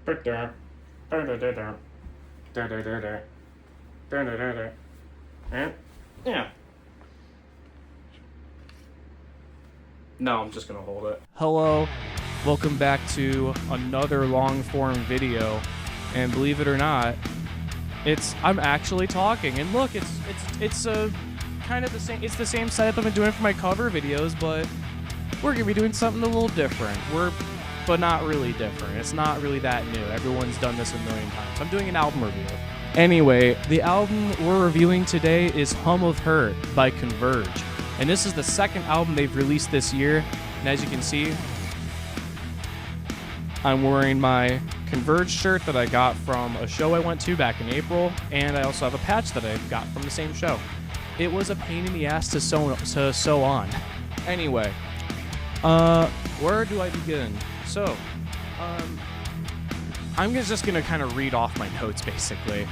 Yeah. No, I'm just gonna hold it. Hello, welcome back to another long-form video, and believe it or not, I'm actually talking. And look, it's a kind of the same. It's the same setup I've been doing for my cover videos, but we're gonna be doing something a little different. But not really different. It's not really that new. Everyone's done this a million times. I'm doing an album review. Anyway, the album we're reviewing today is Hum of Hurt by Converge. And this is the second album they've released this year. And as you can see, I'm wearing my Converge shirt that I got from a show I went to back in April. And I also have a patch that I got from the same show. It was a pain in the ass to sew on. Anyway, where do I begin? So, I'm just gonna kind of read off my notes basically.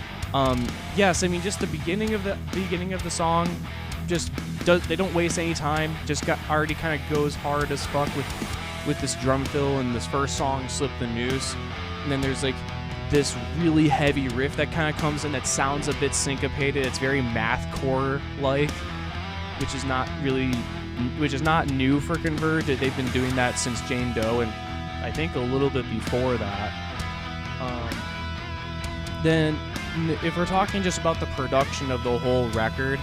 Yes, I mean just the beginning of the song, they don't waste any time. Already kind of goes hard as fuck with this drum fill and this first song, Slip the Noose, and then there's like this really heavy riff that kind of comes in that sounds a bit syncopated. It's very mathcore like, which is not new for Converge. They've been doing that since Jane Doe, and I think a little bit before that. Then, if we're talking just about the production of the whole record,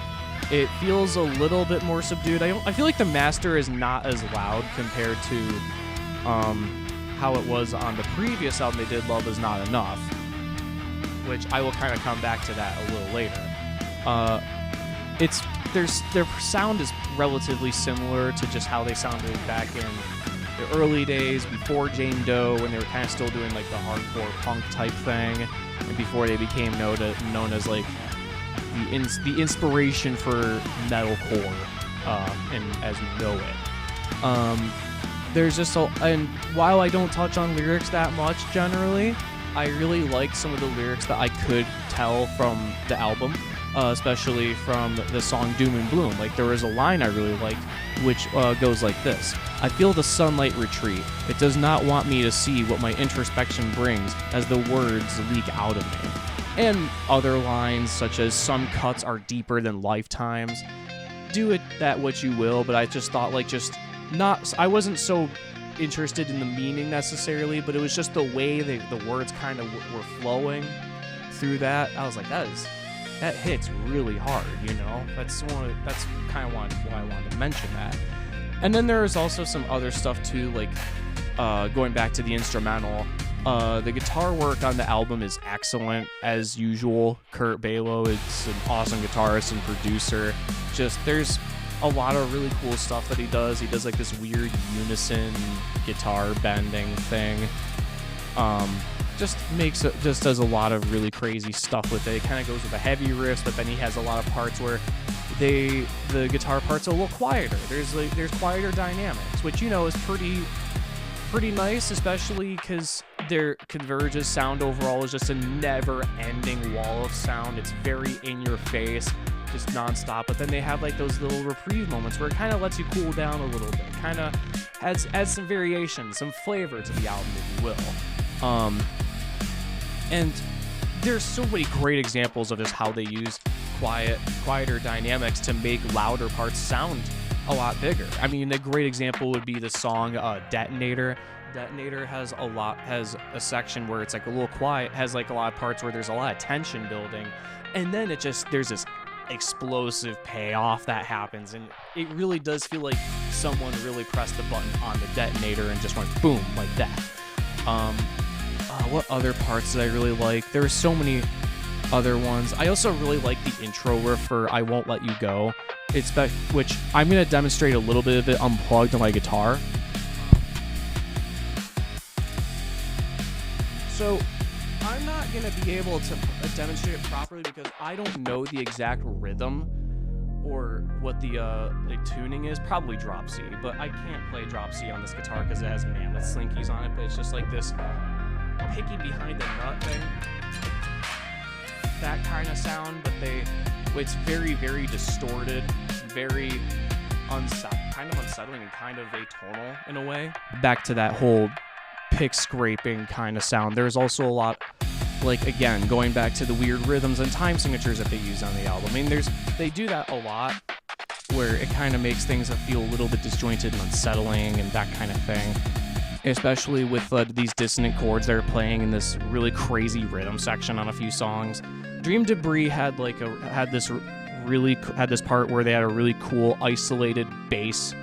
it feels a little bit more subdued. I feel like the master is not as loud compared to how it was on the previous album they did, Love Is Not Enough, which I will kind of come back to that a little later. Their sound is relatively similar to just how they sounded back in the early days before Jane Doe, when they were kind of still doing like the hardcore punk type thing, and before they became known as like the inspiration for metalcore, and as we know it. There's just and while I don't touch on lyrics that much generally, I really like some of the lyrics that I could tell from the album. Especially from the song Doom and Bloom. Like, there was a line I really liked, which goes like this: I feel the sunlight retreat. It does not want me to see what my introspection brings as the words leak out of me. And other lines, such as some cuts are deeper than lifetimes. Do it that what you will, but I just thought, like, I wasn't so interested in the meaning necessarily, but it was just the way the words kind of were flowing through that. I was like, that hits really hard, you know? That's kind of why I wanted to mention that. And then there is also some other stuff too, like going back to the instrumental. The guitar work on the album is excellent, as usual. Kurt Balow is an awesome guitarist and producer. There's a lot of really cool stuff that he does. He does like this weird unison guitar bending thing. Just does a lot of really crazy stuff with it. It kind of goes with the heavy riffs, but then he has a lot of parts where the guitar parts are a little quieter. There's quieter dynamics, which, you know, is pretty nice, especially because their Converge's sound overall is just a never-ending wall of sound. It's very in your face, just nonstop. But then they have like those little reprieve moments where it kind of lets you cool down a little bit. Kind of adds some variation, some flavor to the album, if you will. And there's so many great examples of just how they use quieter dynamics to make louder parts sound a lot bigger. I mean, a great example would be the song Detonator. Detonator has a section where it's like a little quiet, has like a lot of parts where there's a lot of tension building, and then there's this explosive payoff that happens, and it really does feel like someone really pressed the button on the detonator and just went boom like that. What other parts did I really like? There were so many other ones. I also really like the intro riff for I Won't Let You Go, which I'm going to demonstrate a little bit of it unplugged on my guitar. So I'm not going to be able to demonstrate it properly because I don't know the exact rhythm or what the tuning is. Probably drop C, but I can't play drop C on this guitar because it has mammoth slinkies on it, but it's just like this picky behind the nut thing, that kind of sound, but it's very, very distorted, very kind of unsettling and kind of atonal in a way. Back to that whole pick scraping kind of sound. There's also a lot, like, again, going back to the weird rhythms and time signatures that they use on the album. I mean, they do that a lot, where it kind of makes things feel a little bit disjointed and unsettling and that kind of thing. Especially with these dissonant chords they're playing in this really crazy rhythm section on a few songs. Dream Debris had this part where they had a really cool isolated bass,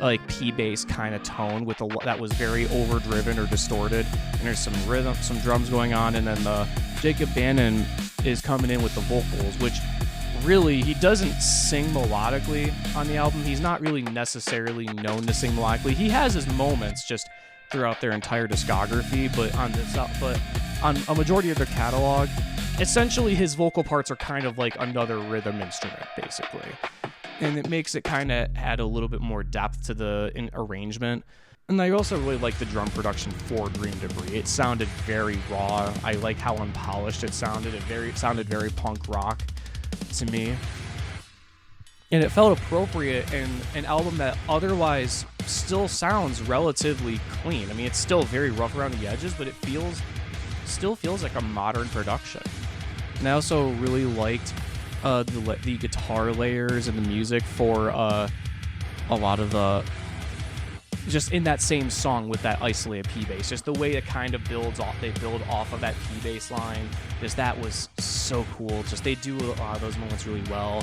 like P bass kind of tone with that was very overdriven or distorted, and there's some rhythm, some drums going on, and then Jacob Bannon is coming in with the vocals, which really, he doesn't sing melodically on the album. He's not really necessarily known to sing melodically. He has his moments just throughout their entire discography, but on a majority of their catalog, essentially his vocal parts are kind of like another rhythm instrument, basically. And it makes it kind of add a little bit more depth to the arrangement. And I also really like the drum production for Dream Debris. It sounded very raw. I like how unpolished it sounded. It sounded very punk rock to me. And it felt appropriate in an album that otherwise still sounds relatively clean. I mean, it's still very rough around the edges, but it still feels like a modern production. And I also really liked the guitar layers and the music for a lot of the, just in that same song with that isolated P bass, just the way it kind of they build off of that P bass line. Just that was so cool. Just they do a lot of those moments really well.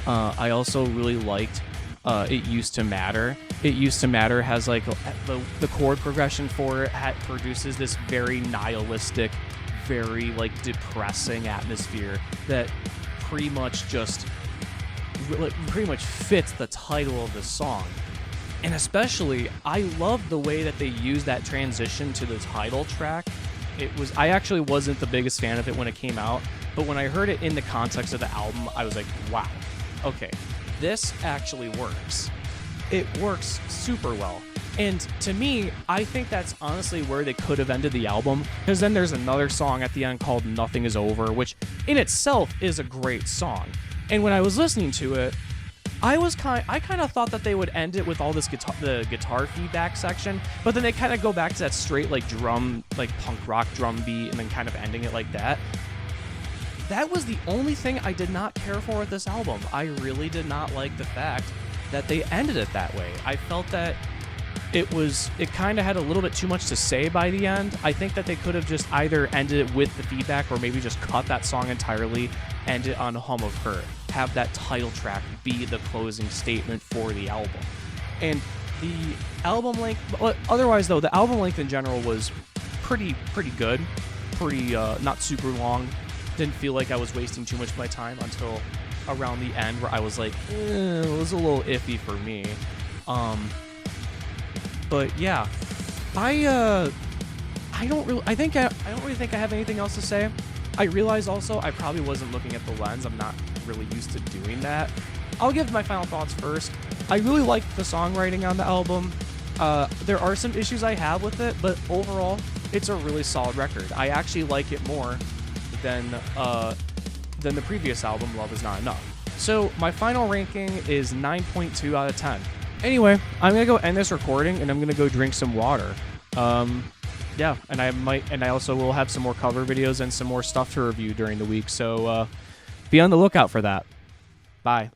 I also really liked It Used to Matter. It Used to Matter has like the chord progression for it produces this very nihilistic, very like depressing atmosphere that pretty much fits the title of the song. And especially, I love the way that they use that transition to the title track. I actually wasn't the biggest fan of it when it came out, but when I heard it in the context of the album, I was like, wow, okay, this actually works. It works super well. And to me, I think that's honestly where they could have ended the album, because then there's another song at the end called Nothing Is Over, which in itself is a great song. And when I was listening to it, I kind of thought that they would end it with all this the guitar feedback section, but then they kind of go back to that straight like drum, like punk rock drum beat, and then kind of ending it like that. That was the only thing I did not care for with this album. I really did not like the fact that they ended it that way. I felt that it kind of had a little bit too much to say by the end. I think that they could have just either ended it with the feedback or maybe just cut that song entirely, end it on Hum of Her. Have that title track be the closing statement for the album. And the album length, otherwise though, the album length in general was pretty good. Not super long. Didn't feel like I was wasting too much of my time until around the end where I was like, it was a little iffy for me. But yeah, I don't really think I have anything else to say. I realize also I probably wasn't looking at the lens. I'm not really used to doing that. I'll give my final thoughts first. I really liked the songwriting on the album. There are some issues I have with it, but overall, it's a really solid record. I actually like it more than the previous album, Love Is Not Enough. So my final ranking is 9.2 out of 10. Anyway, I'm gonna go end this recording and I'm gonna go drink some water. Yeah, and I also will have some more cover videos and some more stuff to review during the week. So be on the lookout for that. Bye.